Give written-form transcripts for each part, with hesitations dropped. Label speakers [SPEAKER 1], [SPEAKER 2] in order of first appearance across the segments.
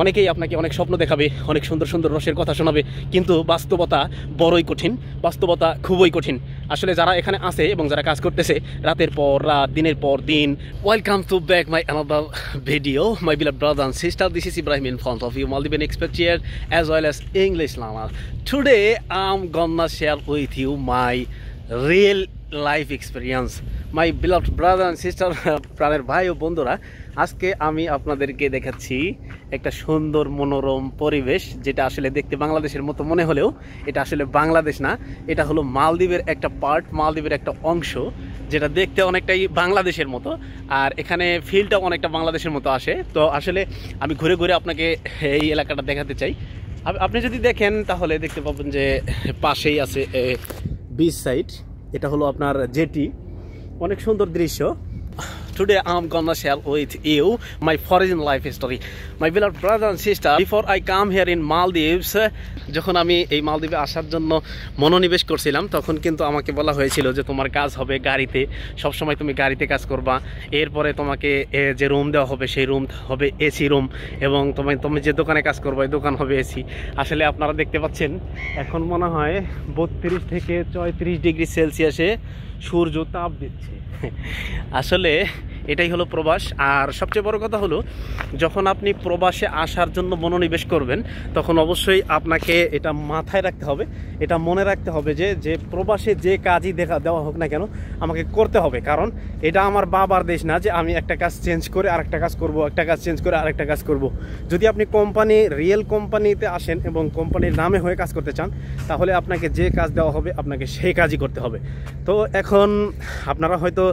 [SPEAKER 1] অনেকেই আপনাকে অনেক স্বপ্ন দেখাবে, অনেক সুন্দর সুন্দর রসের কথা শোনাবে, কিন্তু বাস্তবতা বড়ই কঠিন, বাস্তবতা খুবই কঠিন। আসলে যারা এখানে আছে এবং যারা কাজ করতেছে রাতের পর রাত, দিনের পর দিন। Welcome to back my another video, my beloved brother and sister. This is Ibrahim in front of you, Maldivian expert here as well as English learner. Today I'm gonna share with you my real life experience. My beloved brother and sister, প্রাণের ভাই ও বন্ধুরা, আজকে আমি আপনাদেরকে দেখাচ্ছি একটা সুন্দর মনোরম পরিবেশ, যেটা আসলে দেখতে বাংলাদেশের মতো মনে হলেও এটা আসলে বাংলাদেশ না, এটা হলো মালদ্বীপের একটা পার্ট, মালদ্বীপের একটা অংশ, যেটা দেখতে অনেকটাই বাংলাদেশের মতো আর এখানে ফিলটাও অনেকটা বাংলাদেশের মতো আসে। তো আসলে আমি ঘুরে ঘুরে আপনাকে এই এলাকাটা দেখাতে চাই। আপনি যদি দেখেন তাহলে দেখতে পাবেন যে পাশেই আছে বিচ সাইড, এটা হলো আপনার জেটি, অনেক সুন্দর দৃশ্য। Today I'm gonna share with you my foreign life story. My beloved brother and sister, before I come here in Maldives, যখন আমি এই মালদ্বীপে আসার জন্য মনোনিবেশ করছিলাম তখন কিন্তু আমাকে বলা হয়েছিল যে তোমার কাজ হবে গাড়িতে, সবসময় তুমি গাড়িতে কাজ করবা, এরপরে তোমাকে যে রুম দেওয়া হবে সেই রুম হবে এসি রুম, এবং তুমি যে দোকানে কাজ করবে ওই দোকান হবে এসি। আসলে আপনারা দেখতে পাচ্ছেন এখন মনে হয় 32 থেকে 34 ডিগ্রি সেলসিয়াসে সূর্য তাপ দিচ্ছে। আসলে এটাই হলো প্রবাস। আর সবচেয়ে বড় কথা হলো, যখন আপনি প্রবাসে আসার জন্য মনোনিবেশ করবেন তখন অবশ্যই আপনাকে এটা মাথায় রাখতে হবে, এটা মনে রাখতে হবে যে প্রবাসে যে কাজই দেওয়া হোক না কেন আমাকে করতে হবে। কারণ এটা আমার বাবার দেশ না যে আমি একটা কাজ চেঞ্জ করে আরেকটা কাজ করব, একটা কাজ চেঞ্জ করে আরেকটা কাজ করব। যদি আপনি রিয়েল কোম্পানিতে আসেন এবং কোম্পানির নামে হয়ে কাজ করতে চান, তাহলে আপনাকে যে কাজ দেওয়া হবে আপনাকে সেই কাজই করতে হবে। তো এখন আপনারা হয়তো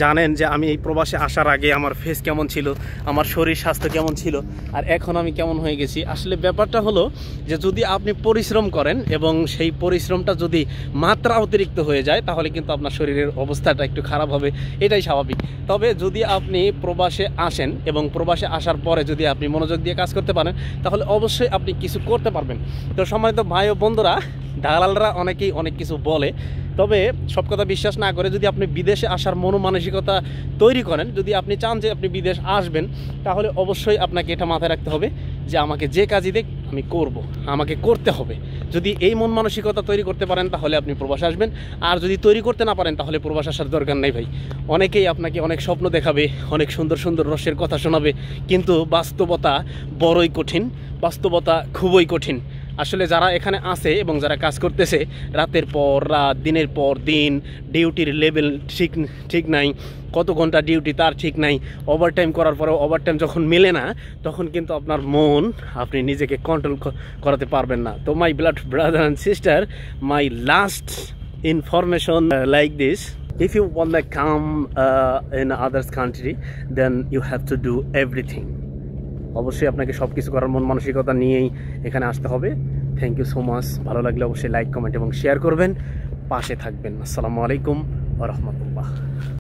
[SPEAKER 1] জানেন যে আমি এই প্রবাসে আসার আগে আমার ফেস কেমন ছিল, আমার শরীর স্বাস্থ্য কেমন ছিল, আর এখন আমি কেমন হয়ে গেছি। আসলে ব্যাপারটা হলো যে যদি আপনি পরিশ্রম করেন এবং সেই পরিশ্রমটা যদি মাত্রা অতিরিক্ত হয়ে যায় তাহলে কিন্তু আপনার শরীরের অবস্থাটা একটু খারাপ হবে, এটাই স্বাভাবিক। তবে যদি আপনি প্রবাসে আসেন এবং প্রবাসে আসার পরে যদি আপনি মনোযোগ দিয়ে কাজ করতে পারেন তাহলে অবশ্যই আপনি কিছু করতে পারবেন। তো সম্মানিত ভাই ও বন্ধুরা, দালালরা অনেকেই অনেক কিছু বলে, তবে সব কথা বিশ্বাস না করে যদি আপনি বিদেশে আসার মনোমানসিকতা তৈরি করেন, যদি আপনি চান যে আপনি বিদেশ আসবেন, তাহলে অবশ্যই আপনাকে এটা মাথায় রাখতে হবে যে আমাকে যে কাজই দেখ আমি করব, আমাকে করতে হবে। যদি এই মন মানসিকতা তৈরি করতে পারেন তাহলে আপনি প্রবাস আসবেন, আর যদি তৈরি করতে না পারেন তাহলে প্রবাস আসার দরকার নেই ভাই। অনেকেই আপনাকে অনেক স্বপ্ন দেখাবে, অনেক সুন্দর সুন্দর রসের কথা শোনাবে, কিন্তু বাস্তবতা বড়ই কঠিন, বাস্তবতা খুবই কঠিন। আসলে যারা এখানে আছে এবং যারা কাজ করতেছে রাতের পর রাত, দিনের পর দিন, ডিউটির লেভেল ঠিক নাই, কত ঘন্টা ডিউটি তার ঠিক নাই, ওভারটাইম করার পরেও ওভারটাইম যখন মেলে না তখন কিন্তু আপনার মন আপনি নিজেকে কন্ট্রোল করাতে পারবেন না। তো মাই beloved brother and sister, my last information like this: if you want to come in others country, then you have to do everything. অবশ্যই আপনাকে সব কিছু করার মন মানসিকতা নিয়েই এখানে আসতে হবে। Thank you so much. ভালো লাগলে অবশ্যই লাইক, কমেন্ট এবং শেয়ার করবেন, পাশে থাকবেন। আসসালামু আলাইকুম ওয়া রাহমাতুল্লাহ।